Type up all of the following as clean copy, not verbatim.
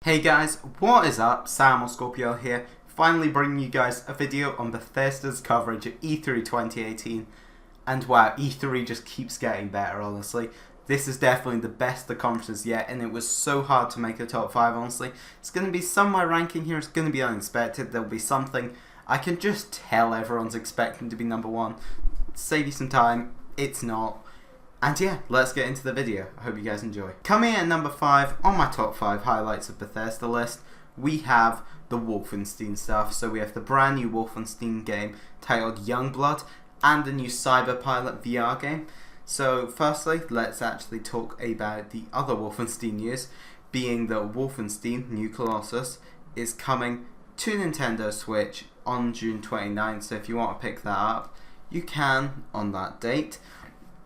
Hey guys, what is up? Sam Scorpio here, finally bringing you guys a video on Bethesda's coverage of E3 2018. And wow, E3 just keeps getting better, honestly. This is definitely the best of the conferences yet, and it was so hard to make a top 5, honestly. It's going to be somewhere ranking here, it's going to be unexpected, there'll be something I can just tell everyone's expecting to be number 1. Save you some time, it's not. And yeah, let's get into the video. I hope you guys enjoy. Coming in at number 5 on my top 5 highlights of Bethesda list, we have the Wolfenstein stuff. So we have the brand new Wolfenstein game titled Youngblood and the new Cyberpilot VR game. So firstly, let's actually talk about the other Wolfenstein news, being that Wolfenstein New Colossus is coming to Nintendo Switch on June 29th. So if you want to pick that up, you can on that date.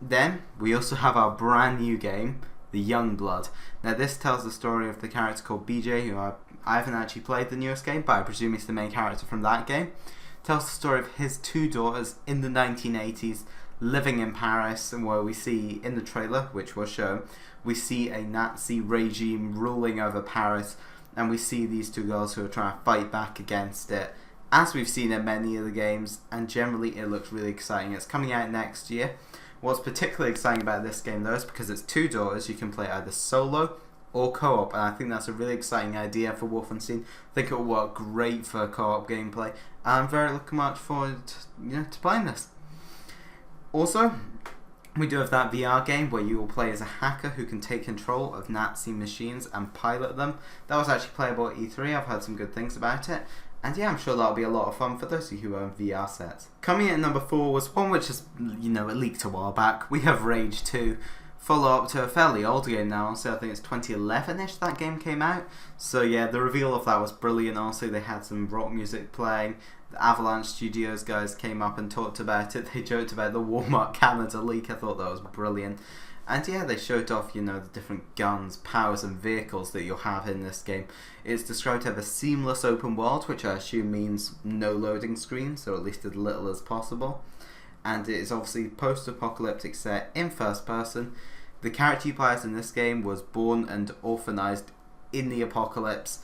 Then, we also have our brand new game, the Youngblood. Now this tells the story of the character called BJ, who I haven't actually played the newest game, but I presume he's the main character from that game. It tells the story of his 2 daughters in the 1980s, living in Paris, and where we see, in the trailer, which was shown, we see a Nazi regime ruling over Paris, and we see these 2 girls who are trying to fight back against it, as we've seen in many of the games, and generally it looks really exciting. It's coming out next year. What's particularly exciting about this game though is because it's 2 daughters, you can play either solo or co-op, and I think that's a really exciting idea for Wolfenstein. I think it will work great for co-op gameplay, and I'm very looking much forward to playing this. Also, we do have that VR game where you will play as a hacker who can take control of Nazi machines and pilot them. That was actually playable at E3, I've heard some good things about it. And yeah, I'm sure that'll be a lot of fun for those of you who own VR sets. Coming in at number 4 was one which is, it leaked a while back. We have Rage 2, follow-up to a fairly old game now. Honestly, I think it's 2011-ish that game came out. So yeah, the reveal of that was brilliant. Honestly, they had some rock music playing. The Avalanche Studios guys came up and talked about it. They joked about the Walmart Canada leak. I thought that was brilliant. And yeah, they showed off, the different guns, powers and vehicles that you'll have in this game. It's described to have a seamless open world, which I assume means no loading screens, or at least as little as possible. And it is obviously post-apocalyptic set in first person. The character you play as in this game was born and orphanized in the apocalypse,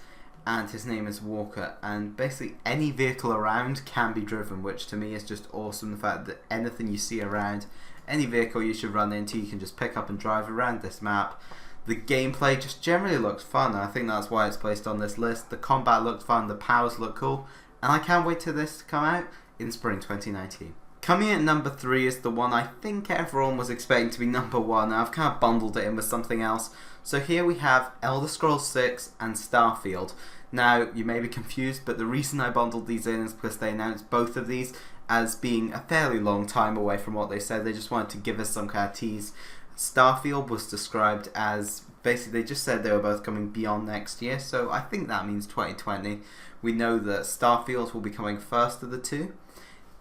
and his name is Walker. And basically any vehicle around can be driven, which to me is just awesome. The fact that anything you see around, any vehicle you should run into, you can just pick up and drive around this map. The gameplay just generally looks fun, and I think that's why it's placed on this list. The combat looked fun, the powers look cool, and I can't wait for this to come out in spring 2019. Coming in at number 3 is the one I think everyone was expecting to be number 1. I've kind of bundled it in with something else. So here we have Elder Scrolls 6 and Starfield. Now, you may be confused, but the reason I bundled these in is because they announced both of these as being a fairly long time away from what they said. They just wanted to give us some kind of tease. Starfield was described as, basically they just said they were both coming beyond next year, so I think that means 2020. We know that Starfield will be coming first of the 2.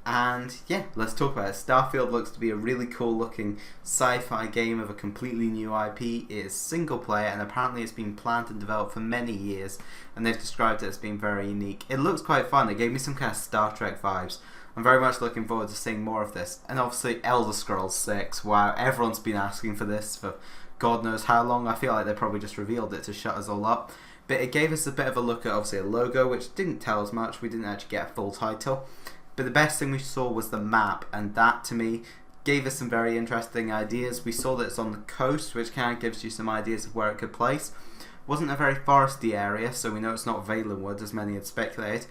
And yeah, let's talk about it. Starfield looks to be a really cool looking sci-fi game of a completely new IP. It is single player, and apparently it's been planned and developed for many years, and they've described it as being very unique. It looks quite fun. It gave me some kind of Star Trek vibes. I'm very much looking forward to seeing more of this. And obviously Elder Scrolls 6, wow, everyone's been asking for this for God knows how long. I feel like they probably just revealed it to shut us all up. But it gave us a bit of a look at obviously a logo, which didn't tell us much. We didn't actually get a full title. But the best thing we saw was the map, and that to me gave us some very interesting ideas. We saw that it's on the coast, which kind of gives you some ideas of where it could place. Wasn't a very foresty area, so we know it's not Valenwood as many had speculated.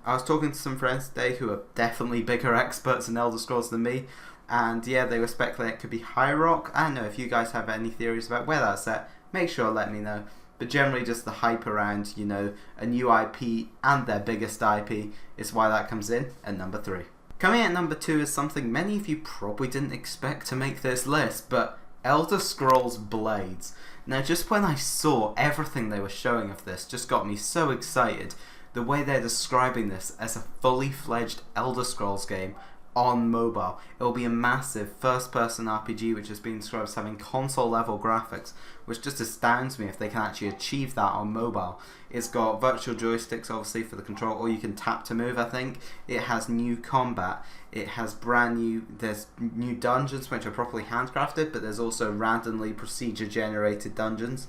I was talking to some friends today who are definitely bigger experts in Elder Scrolls than me, and yeah, they were speculating it could be High Rock. I don't know if you guys have any theories about where that's at, make sure to let me know. But generally just the hype around, a new IP and their biggest IP is why that comes in at number 3. Coming in at number 2 is something many of you probably didn't expect to make this list, but Elder Scrolls Blades. Now just when I saw everything they were showing of this just got me so excited. The way they're describing this as a fully fledged Elder Scrolls game on mobile. It will be a massive first-person RPG which has been described as having console-level graphics, which just astounds me if they can actually achieve that on mobile. It's got virtual joysticks obviously for the control, or you can tap to move, I think. It has new combat. It has there's new dungeons which are properly handcrafted, but there's also randomly procedure-generated dungeons.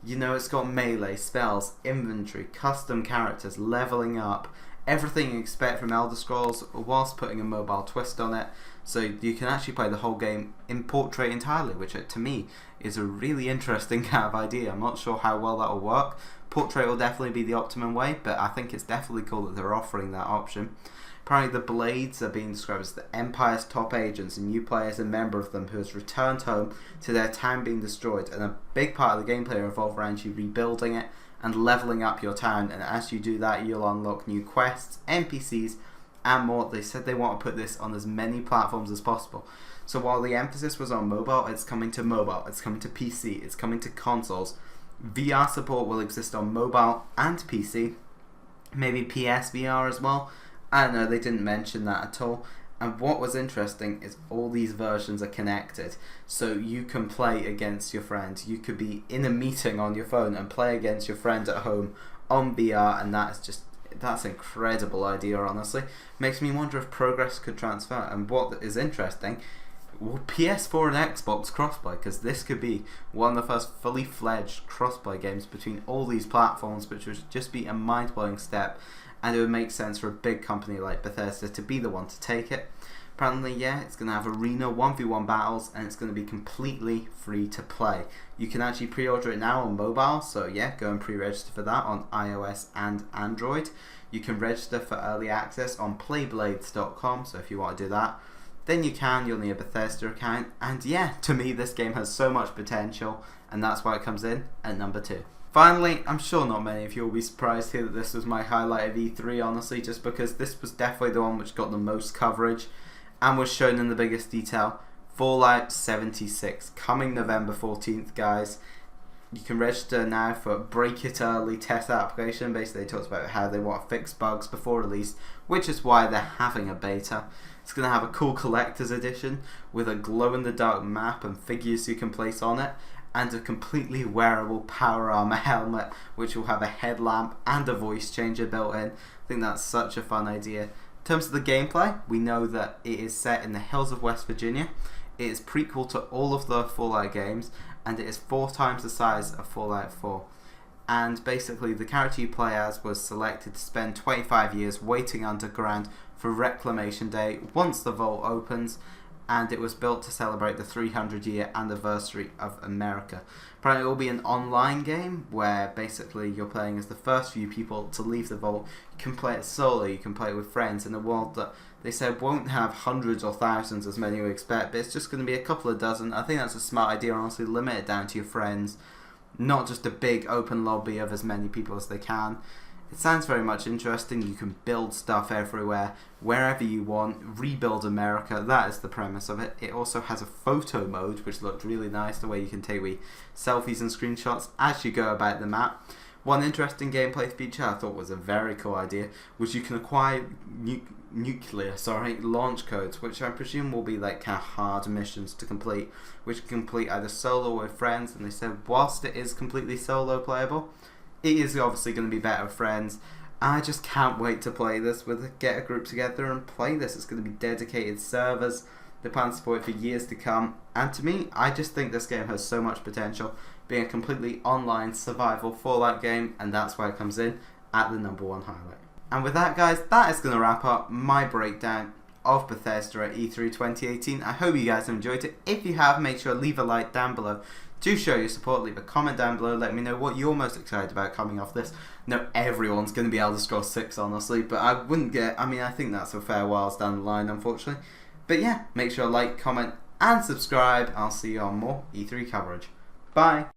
You know, it's got melee, spells, inventory, custom characters, leveling up, everything you expect from Elder Scrolls, whilst putting a mobile twist on it. So you can actually play the whole game in portrait entirely, which to me is a really interesting kind of idea. I'm not sure how well that will work. Portrait will definitely be the optimum way, but I think it's definitely cool that they're offering that option. Apparently the Blades are being described as the Empire's top agents, and you play as a member of them who has returned home to their town being destroyed, and a big part of the gameplay will revolve around you rebuilding it and leveling up your town, and as you do that you'll unlock new quests, NPCs and more. They said they want to put this on as many platforms as possible. So while the emphasis was on mobile, it's coming to mobile, it's coming to PC, it's coming to consoles. VR support will exist on mobile and PC, maybe PSVR as well. I don't know, they didn't mention that at all. And what was interesting is all these versions are connected, so you can play against your friend. You could be in a meeting on your phone and play against your friend at home on VR, and that's an incredible idea, honestly. Makes me wonder if progress could transfer. And what is interesting, will PS4 and Xbox crossplay? Because this could be one of the first fully fledged crossplay games between all these platforms, which would just be a mind-blowing step. And it would make sense for a big company like Bethesda to be the one to take it. Apparently, yeah, it's going to have arena 1v1 battles, and it's going to be completely free to play. You can actually pre-order it now on mobile, so yeah, go and pre-register for that on iOS and Android. You can register for early access on playblades.com, so if you want to do that, then you can. You'll need a Bethesda account, and yeah, to me this game has so much potential, and that's why it comes in at number 2. Finally, I'm sure not many of you will be surprised to hear that this was my highlight of E3, honestly, just because this was definitely the one which got the most coverage and was shown in the biggest detail. Fallout 76, coming November 14th, guys. You can register now for Break It Early test application. Basically, they talked about how they want to fix bugs before release, which is why they're having a beta. It's going to have a cool collector's edition with a glow-in-the-dark map and figures you can place on it, and a completely wearable power armor helmet which will have a headlamp and a voice changer built in. I think that's such a fun idea. In terms of the gameplay, we know that it is set in the hills of West Virginia. It is prequel to all of the Fallout games, and it is 4 times the size of Fallout 4. And basically the character you play as was selected to spend 25 years waiting underground for Reclamation Day once the vault opens, and it was built to celebrate the 300-year anniversary of America. Apparently it will be an online game where basically you're playing as the first few people to leave the vault. You can play it solo, you can play it with friends in a world that they said won't have hundreds or thousands as many you expect, but it's just going to be a couple of dozen. I think that's a smart idea, honestly. Limit it down to your friends, not just a big open lobby of as many people as they can. It sounds very much interesting. You can build stuff everywhere, wherever you want, rebuild America. That is the premise of it. It also has a photo mode, which looked really nice, the way you can take selfies and screenshots as you go about the map. One interesting gameplay feature I thought was a very cool idea, was you can acquire nuclear launch codes, which I presume will be like kind of hard missions to complete, which you can complete either solo or with friends. And they said whilst it is completely solo playable, it is obviously going to be better with friends. I just can't wait to play this, get a group together and play this. It's going to be dedicated servers. They plan to support it for years to come. And to me, I just think this game has so much potential, being a completely online survival Fallout game, and that's why it comes in at the number 1 highlight. And with that, guys, that is going to wrap up my breakdown of Bethesda at E3 2018. I hope you guys have enjoyed it. If you have, make sure to leave a like down below. Do show your support, leave a comment down below, let me know what you're most excited about coming off this. No, everyone's going to be Elder Scrolls 6, honestly, but I think that's a fair whiles down the line, unfortunately. But yeah, make sure to like, comment, and subscribe. I'll see you on more E3 coverage. Bye!